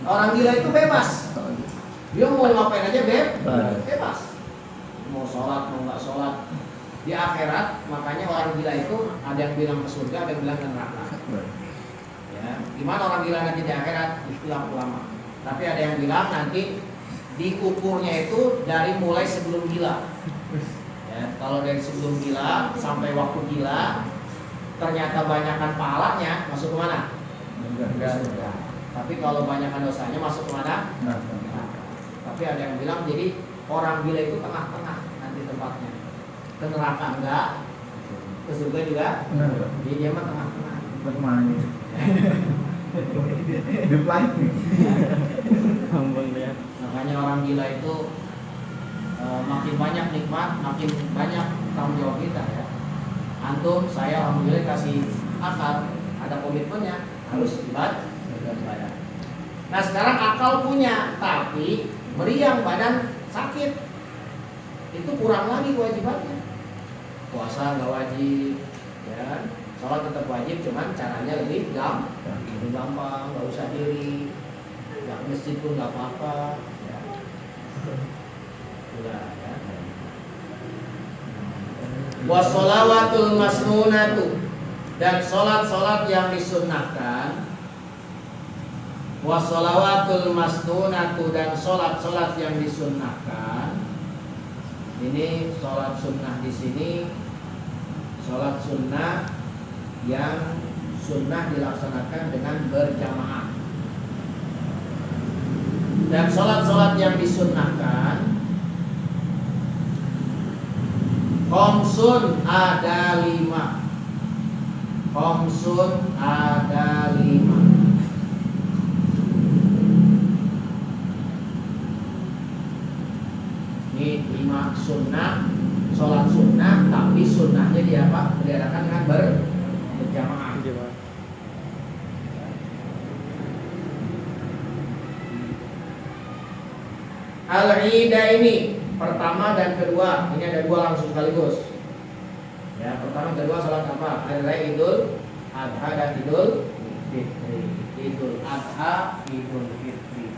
Orang gila itu bebas. Dia mau ngapain aja bebas. Mau sholat, mau nggak sholat. Di akhirat, makanya orang gila itu ada yang bilang ke surga, ada yang bilang ke neraka. Ya, gimana orang gila nanti di akhirat? Istilah ulama. Tapi ada yang bilang nanti diukurnya itu dari mulai sebelum gila. Ya, kalau dari sebelum gila sampai waktu gila, ternyata banyakkan pahalanya, masuk ke mana? Surga. Tapi kalau banyakkan dosanya masuk ke mana? Tapi ada yang bilang jadi orang gila itu tengah-tengah nanti tempatnya. Ke neraka enggak, ke surga juga. Jadi dia mah tengah-tengah. Bermain. Di flight. Makanya orang gila itu makin banyak nikmat, makin banyak tanggung jawab kita ya. Antum, saya alhamdulillah kasih akal, ada komitmennya, harus ibadah. Nah sekarang akal punya, tapi meriang badan sakit, itu kurang lagi kewajibannya. Puasa nggak wajib, ya. Sholat tetap wajib, cuman caranya lebih gampang, nggak usah diri, nggak ke masjid pun nggak apa-apa. Ya. Udah, ya. Wassalawatul masnunatu, dan sholat-sholat yang disunnahkan. Wassalawatul masnunatu, dan sholat-sholat yang disunnahkan. Ini sholat sunnah di sini, sholat sunnah yang sunnah dilaksanakan dengan berjamaah. Dan sholat-sholat yang disunnahkan, khamsun ada 5. Khamsun ada 5. Ini 5 sunnah, sholat sunnah, tapi sunnahnya dia apa? Diadakan dengan berjamaah. Al-Ida ini pertama dan kedua, ini ada 2 langsung sekaligus. Ya, pertama dan kedua sholat apa? Hari Idul Adha dan Idul Fitri. Idul Adha, Idul Fitri.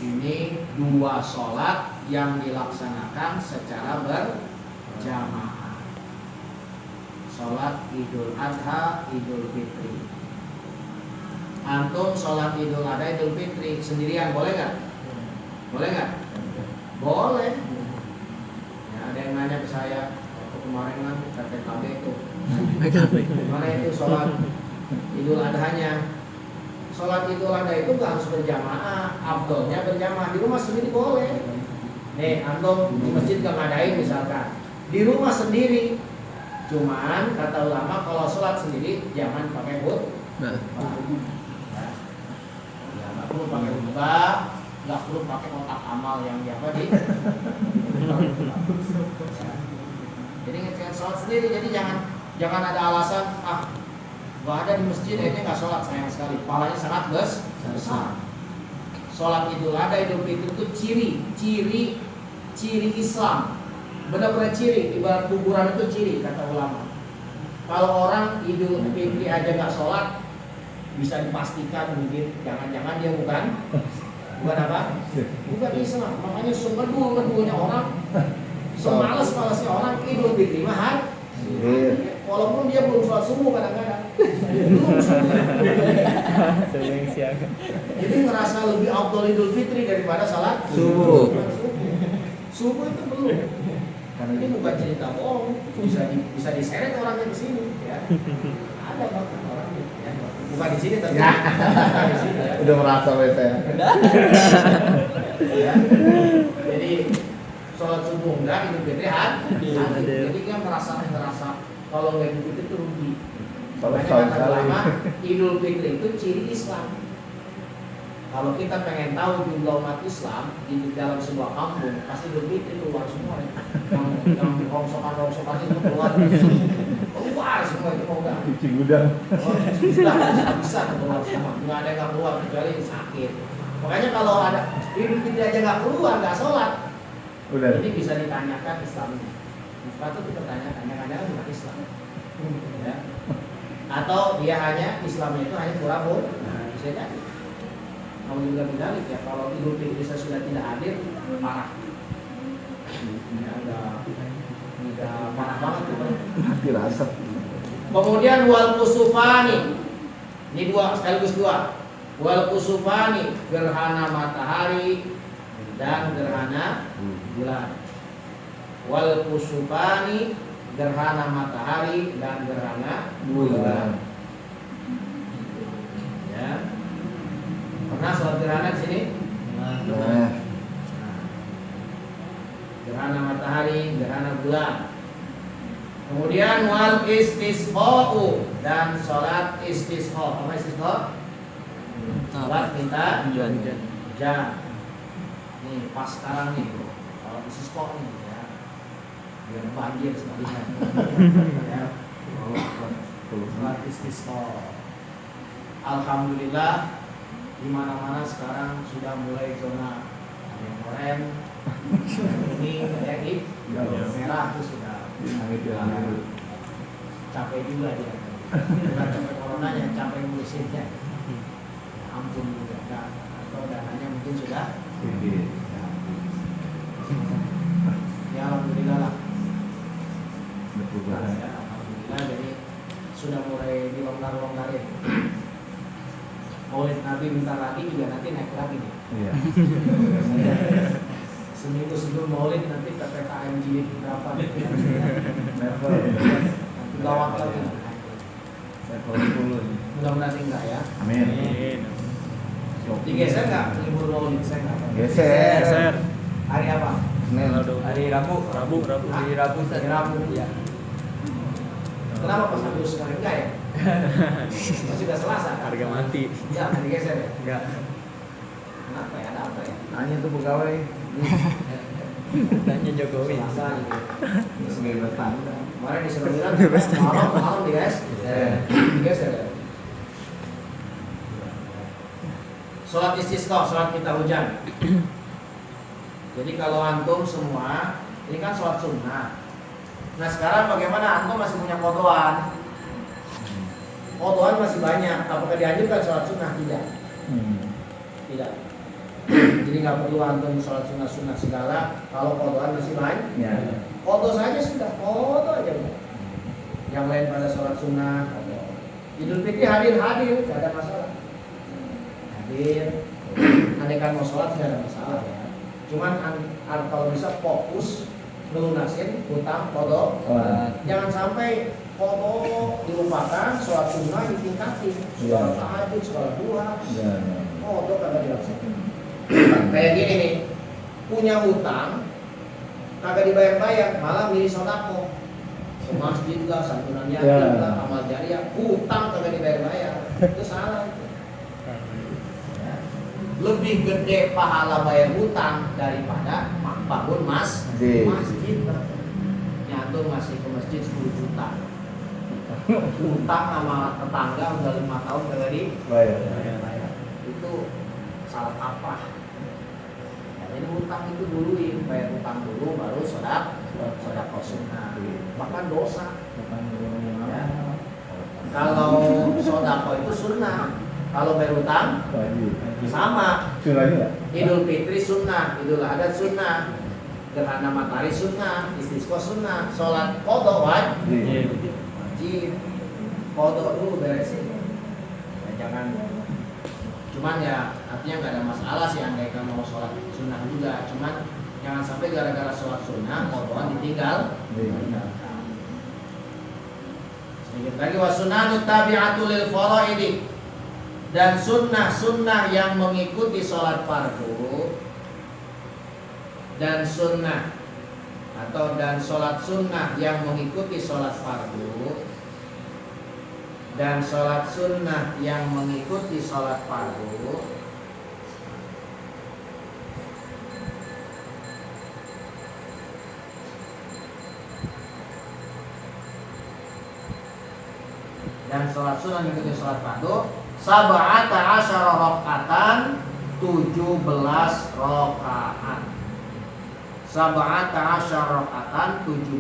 Ini 2 sholat yang dilaksanakan secara berjamaah. Sholat Idul Adha, Idul Fitri. Antum sholat Idul Adha, Idul Fitri sendirian boleh nggak? Boleh nggak? Boleh. Ya, ada yang nanya ke saya waktu kemarin kan PKB itu. Gimana itu sholat Idul Adhanya? Sholat Idul Adha itu nggak harus berjamaah, afdolnya berjamaah. Di rumah sendiri boleh. Nih, antum di masjid nggak ngadain misalkan, di rumah sendiri. Cuman kata ulama kalau sholat sendiri jangan pakai khutbah. Ya, nggak perlu pakai khutbah, nggak perlu pakai kotak amal yang di apa di. Jadi ngecek sholat sendiri. Jadi jangan ada alasan nggak ada di masjid ini nggak sholat, sayang sekali. Pahalanya sangat besar. Sholat Idul Adha, Idul Fitri itu ciri Islam. Benar-benar ciri, ibarat kuburan itu ciri kata ulama. Kalau orang Idul Fitri aja nggak sholat, bisa dipastikan mungkin jangan-jangan dia bukan apa? Bukan Islam. Makanya semedul-medulnya orang, semalas-malasnya orang Idul Fitri mah walaupun dia belum sholat subuh kadang-kadang. Jadi merasa lebih afdol Idul Fitri daripada salat subuh. Subuh itu belum. Karena ini bukan cerita bohong, bisa diseret orangnya di sini, ya. Ada bahkan orangnya, ya. Bukan di sini tapi ya. Di sini, ya. Udah merasa bete ya. Ya. Jadi sholat subuh enggak, Idul Fitri jadi dia merasa kalau nggak Idul Fitri itu rugi. Makanya kata ulama, Idul Fitri itu ciri Islam. Kalau kita pengen tahu jumlah umat Islam di dalam sebuah kampung, pasti Idul Fitri keluar semua ya. Yang rongsokan itu keluar semua itu mau nggak? Cuci gudang. Nggak bisa keluar semua, nggak ada yang keluar kecuali sakit. Makanya kalau ada Idul Fitri aja nggak keluar, nggak sholat, Udah. ini bisa ditanyakan Islamnya. Patut kita tanyakan, kadang-kadang bukan Islam. Ya. Atau dia hanya Islamnya itu hanya pura-pura. Nah, bisa jadi. Nah, juga bidalik ya, kalau Idul Fitri saya sudah tidak hadir, parah. Ya, udah parah banget itu. Mati rasa. Kemudian wal kusufani, ini dua sekaligus dua. Wal kusufani, gerhana matahari dan gerhana bulan. Wal kusufani, gerhana matahari dan gerhana bulan. Ya. Pernah sholat gerhana di sini? Nah, Gerhana matahari, gerhana bulan. Kemudian wal istisqa'u, dan sholat istisqa. Apa istisqa? Sholat minta hujan. Nih pas sekarang nih, kalau istisqa nih ya, biar banjir sekalian. Ya. Sholat istisqa. Alhamdulillah di mana-mana sekarang sudah mulai zona yang oranye, kuning, ada yang merah itu sudah. Capek juga dia. Bukan capek coronanya, capek ngurusinnya. Ya ampun juga kan. Atau dananya mungkin sudah. Ya alhamdulillah lah. Ya, alhamdulillah jadi sudah mulai dilonggar-longgarin. Maulid Nabi bentar lagi juga nanti naik lagi nih. iya. Seminggu sebelum Maulid nanti PPKM jilid berapa nih? Level. Nanti gawat lagi. Level 10 nih. Mudah-mudahan enggak ya. Amin. Digeser nggak libur Maulid? Saya nggak tahu. Geser. Hari apa? Senin. Hari Rabu. Hari Rabu. Hari Rabu. Iya. Kenapa pas Agustus kemarin enggak ya? Masih udah Selasa kan? Harga mati. Ya, nggak digeser ya? Enggak. Kenapa ya? Ada apa ya? Nanya tuh pegawai. Tanya Jokowi. Selasa gitu. Sebagai tanda. Kemarin disuruh bilang malam digeser ya? Sholat istisqa, sholat minta hujan. Jadi kalau antum semua, ini kan sholat sunnah. Nah sekarang bagaimana antum masih punya kodoan? Kodoan masih banyak. Apakah dianjurkan sholat sunnah? Tidak. Tidak. Jadi nggak perlu antum sholat sunnah segala. Kalau kodoan masih banyak, Ya. kodo saja sudah. Kodo aja udah. Yang lain pada sholat sunnah. Idul Fitri hadir, tidak ada masalah. Hadir, andaikan mau sholat tidak ada masalah ya. Cuman kalau bisa fokus melunasin hutang kodo. Jangan sampai kodo dilupakan, sholat sunnah ditingkatin, sholat tahajud, sholat duha, kodo kagak dilaksanakan. Kayak gini nih, punya hutang kagak dibayar-bayar, malah milih sodako, ke masjid lah, santunan yatim lah, amal jariah, hutang kagak dibayar-bayar, itu salah itu. Ya. Lebih gede pahala bayar hutang daripada bangun masjid. Nyatur masih ke masjid 10 juta. Hutang sama tetangga udah 5 tahun kagak dibayar. Itu salah apa? Jadi hutang itu duluin, bayar hutang dulu baru sedekah sunnah. Bahkan dosa. Ya. Kalau sedekah itu sunnah, kalau bayar hutang sama. Idul Fitri sunnah, Idul Adha sunnah, gerhana matahari sunnah, istisqa sunnah, sholat qada wajib. Qada dulu beresin. Ya, jangan. Cuman ya artinya nggak ada masalah sih andaikan mau sholat sunnah juga. Cuman jangan sampai gara-gara sholat sunnah qadaan ditinggal. Sedikit lagi wasunnatu tabi'atu lil faraidi, dan sunnah-sunnah yang mengikuti sholat fardu, dan sunnah dan sholat sunnah yang mengikuti sholat fardu, dan sholat sunnah yang mengikuti sholat fardu, dan sholat sunnah yang mengikuti sholat fardu sab'ata asyara rakaatan, 17 rakaat. Sab'ata asyara rakaatan, 17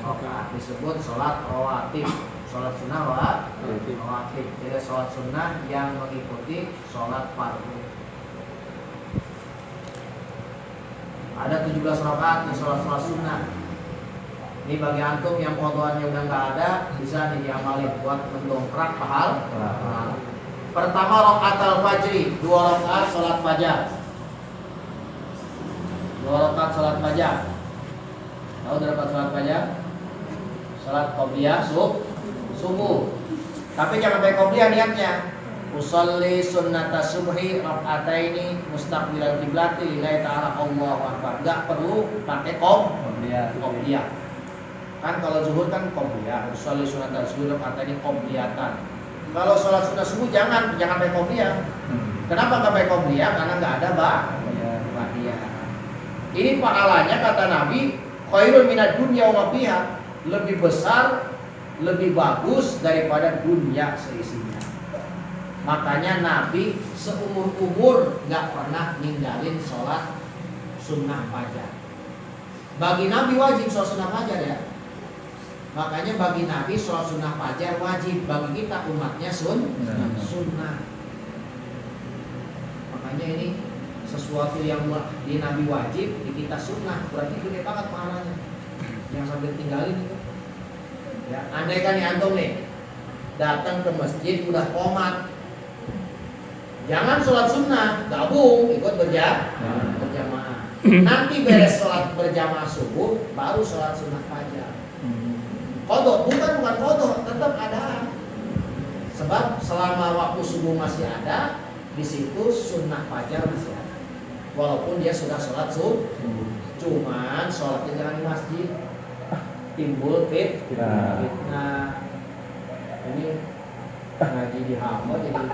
rakaat disebut sholat rawatib, Sholat sunnah wajib. Jadi sholat sunnah yang mengikuti sholat fardu. Ada 17 rakaat di sholat sunnah. Ini bagi antum yang fotoannya udah nggak ada, bisa diamalin buat mendongkrak pahala. Pertama rakaat al-fajri, 2 rakaat sholat fajar. 2 rakaat sholat fajar. Tahu berapa sholat fajar? Sholat qobliyah subuh. Tapi jangan pakai qobliyah niatnya. Usolli sunnata subhi rak'ataini mustaqbilal qiblati lillahi ta'ala Allahu akbar. Enggak perlu pakai qobliyah. Kan kalau zuhur kan qobliyah. Usolli sunnata subhi rak'ataini qobliyatan. Kalau sholat sunnah subuh jangan pakai qobliyah. Kenapa enggak pakai qobliyah? Karena enggak ada ba'diyah. Ini pahalanya kata Nabi, khairul minad dunya wa ma fiha. Lebih besar, lebih bagus daripada dunia seisinya. Makanya Nabi seumur-umur gak pernah ninggalin sholat sunnah fajar. Bagi Nabi wajib sholat sunnah fajar ya. Makanya bagi Nabi sholat sunnah fajar wajib. Bagi kita umatnya sunnah. Makanya ini sesuatu yang di Nabi wajib, di kita sunnah. Berarti gede banget pahalanya. Yang sambil tinggalin itu ya, andai kan antum nih datang ke masjid udah qomat, jangan sholat sunnah, gabung ikut berjamaah. Nanti beres sholat berjamaah subuh, baru sholat sunnah fajar. Qodho, bukan qodho, tetap ada. Sebab selama waktu subuh masih ada, di situ sunnah fajar masih ada. Walaupun dia sudah sholat subuh, cuman sholatnya jangan di masjid. Timbul fitnah. Ini ngaji di hamba jadi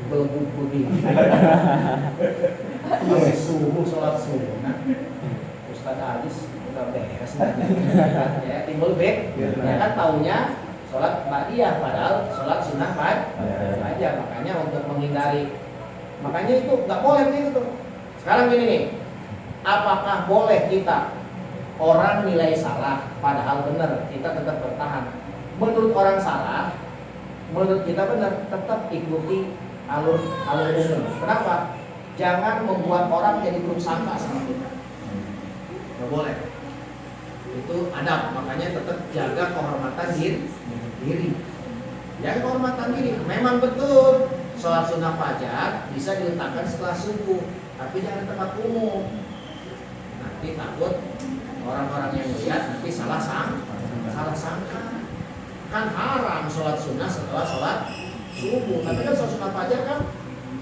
belum begini. Sampai subuh sholat sunnah. Ustaz Adis udah beres ya, timbul fitnah. Ya kan taunya sholat ba'diyah padahal sholat sunnah aja. Makanya untuk menghindari, makanya itu nggak boleh begitu. Sekarang gini nih, apakah boleh kita orang nilai salah padahal benar, kita tetap bertahan? Menurut orang salah, menurut kita benar, tetap ikuti alur umum. Kenapa? Jangan membuat orang jadi buruk sangka sama kita. Nggak boleh. Itu adab. Makanya tetap jaga kehormatan diri. Jaga kehormatan diri. Memang betul sholat sunnah fajar bisa diletakkan setelah subuh, tapi jangan di tempat umum. Nanti takut orang-orang yang melihat nanti salah sangka. Kan haram sholat sunnah setelah sholat subuh. Tapi kan sholat sunnah fajar kan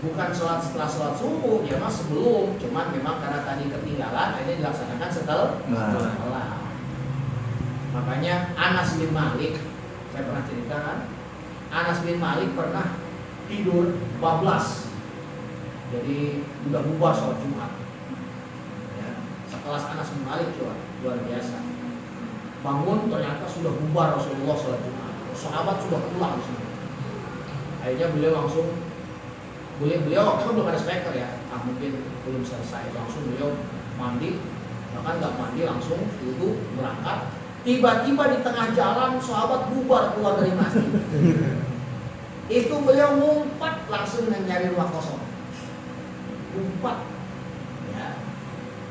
bukan sholat setelah sholat subuh, dia mah sebelum. Cuman memang karena tadi ketinggalan, akhirnya dilaksanakan setelah. Makanya Anas bin Malik, saya pernah ceritakan, Anas bin Malik pernah tidur bablas. Jadi udah bubar sholat Jumat. Sekelas Anas bin Malik luar biasa. Bangun ternyata sudah bubar Rasulullah sholat Jumat. Sahabat sudah pulang semua. Akhirnya beliau langsung, beliau waktu itu belum ada speaker ya, mungkin belum selesai. Langsung beliau mandi, bahkan nggak mandi langsung duduk berangkat. Tiba-tiba di tengah jalan sahabat bubar keluar dari masjid. Itu beliau ngumpat langsung mencari rumah kosong. Ngumpat.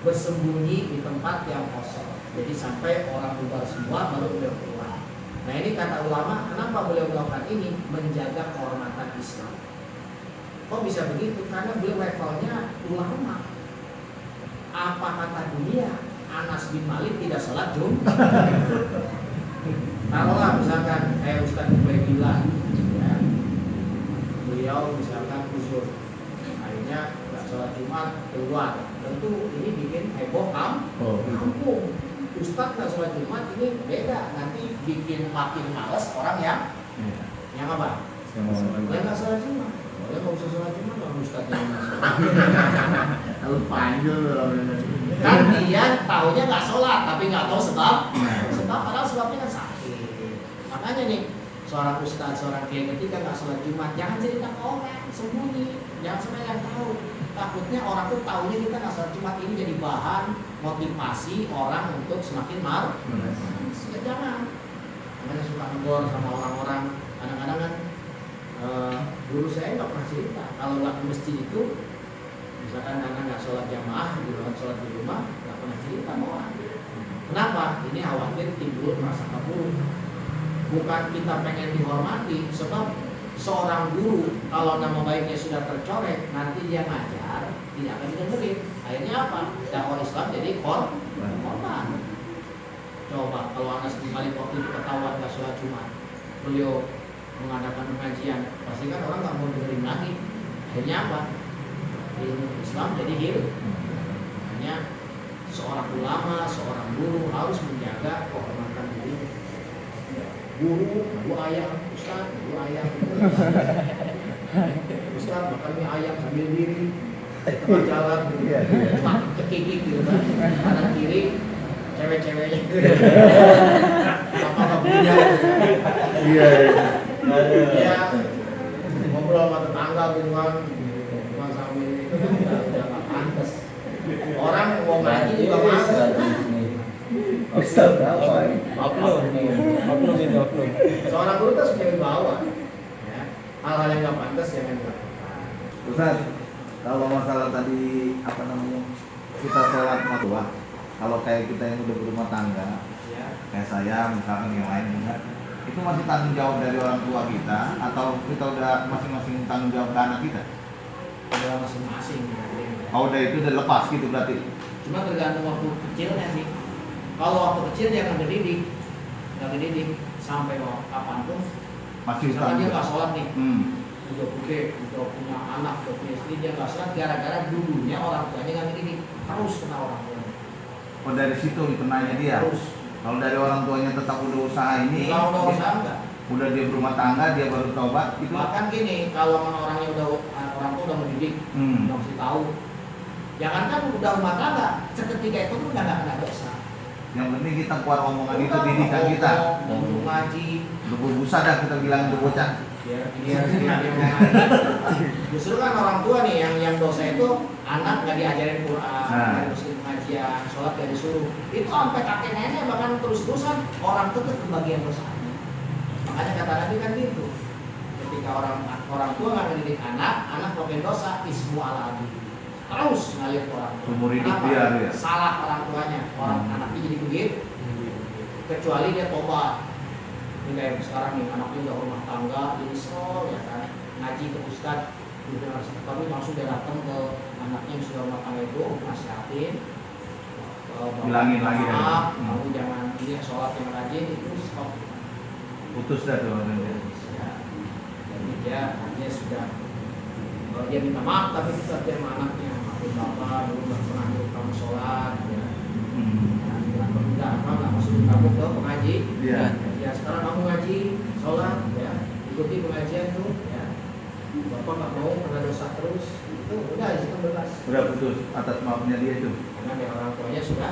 Bersembunyi di tempat yang kosong. Jadi sampai orang bubar semua baru beliau keluar. Nah ini kata ulama, kenapa beliau melakukan ini? Menjaga kehormatan Islam. Kok bisa begitu? Karena beliau levelnya ulama. Apa kata dunia? Anas bin Malik tidak sholat Jumat. Taruhlah misalkan kayak Ustaz Ubaidillah, ya, beliau misalkan uzur, akhirnya nggak sholat Jumat keluar. Tentu ini bikin heboh kampung. Ustadz nggak sholat Jumat ini beda, nanti bikin makin males orang yang apa? Boleh nggak sholat Jumat? Boleh nggak usah sholat Jumat, kalau Ustadznya nggak sholat. Lalu panjul Kan dia taunya nggak sholat, tapi nggak tahu sebab padahal sebabnya kan sakit. Makanya nih seorang ustadz, seorang kiai ketika nggak sholat Jumat, jangan cerita ke orang, sembunyi, jangan sampai yang tahu. Takutnya orang tuh taunya kita nggak sholat Jumat, ini jadi bahan motivasi orang untuk semakin marah. Jangan. makanya suka negor sama orang-orang. Kadang-kadang kan guru saya nggak pernah cerita kalau nggak ke masjid itu, misalkan karena nggak sholat jamaah di luar sholat di rumah, nggak pernah cerita sama orang. Kenapa? Ini khawatir timbul prasangka buruk. Bukan kita pengen dihormati, sebab seorang guru kalau nama baiknya sudah tercoreng, nanti dia ngajar tidak akan didengerin. Akhirnya apa? Dakwah Islam jadi korban. Coba kalau anak sekali waktu itu ketahuan nggak sholat Jumat, beliau mengadakan pengajian, pasti kan orang nggak mau dengerin lagi. Akhirnya apa? Ilmu Islam jadi hilang. Hanya seorang ulama, seorang guru harus menjaga kehormatan diri. Guru, ayam, ustaz, ayam. Ustaz makan mie ayam sambil diri, tengah jalan, kekikik gitu kan, kanan kiri, cewek-ceweknya. Apa punya? Iya. Ya, ngobrol sama tetangga gitu kan, cuma sambil itu udah nggak pantas. Orang mau ngaji juga masuk. Ustaz apa? Oknum itu oknum. Seorang guru harus punya wibawa. Ya. Hal-hal yang nggak pantas jangan dilakukan. Ustaz, kalau masalah tadi apa namanya kita sholat tua, kalau kayak kita yang udah berumah tangga, Ya. kayak saya misalkan yang lain benar, itu masih tanggung jawab dari orang tua kita atau kita udah masing-masing tanggung jawab ke anak kita? Ada masing-masing. Oh, udah itu udah lepas gitu berarti? Cuma tergantung waktu kecilnya sih. Kalau waktu kecil dia nggak ngedidik sampai kapanpun. Masih Misalkan dia tanggung nggak jawab. sholat nih, Hmm. udah gede, udah punya anak, udah punya istri, dia nggak sholat gara-gara dulunya orang tuanya nggak ngedidik, terus kena orang tuanya. Oh, dari situ kenanya dia. Terus. Kalau dari orang tuanya tetap udah usaha ini, Kalau udah usaha enggak. udah dia berumah tangga, dia baru taubat itu. Bahkan gini, kalau orangnya udah orang tua udah mendidik, udah mesti tahu. Jangankan udah rumah tangga, seketika itu tuh udah nggak kena dosa. Yang penting kita keluar omongan itu didikan kita. Untuk ngaji, Udah berbusa dah kita bilang itu bocah. dia mau ngaji. Justru kan orang tua nih yang dosa itu anak nggak diajarin Quran, nggak disuruh pengajian, sholat nggak disuruh. Itu sampai kakek nenek bahkan terus-terusan orang tuh kebagian dosanya. Makanya kata Nabi kan gitu. Ketika orang tua nggak mendidik anak pakai dosa ismu ala abi. Terus ngalir ke orang tua. Seumur hidup Kenapa? dia ya. Salah orang tuanya, anaknya jadi begitu. Kecuali dia tobat. Ini kayak sekarang nih anaknya udah rumah tangga, jadi sol ya kan, ngaji ke ustad, tapi langsung dia datang ke anaknya yang sudah rumah tangga itu nasihatin, Bilangin lagi ya. maaf, kamu jangan ini sholat yang rajin itu stop. Putus dah tuh orangnya. Ya, jadi dia sudah dia minta maaf tapi tetap dia sama anaknya, maafin bapak dulu nggak pernah nyuruh kamu sholat, ya. Nggak maksud kamu ke pengaji, Iya. ya sekarang kamu ngaji, sholat, ya ikuti pengajian tuh, ya bapak nggak mau kena dosa terus, itu udah di situ bebas, Udah putus atas maafnya dia itu. karena dia orang tuanya sudah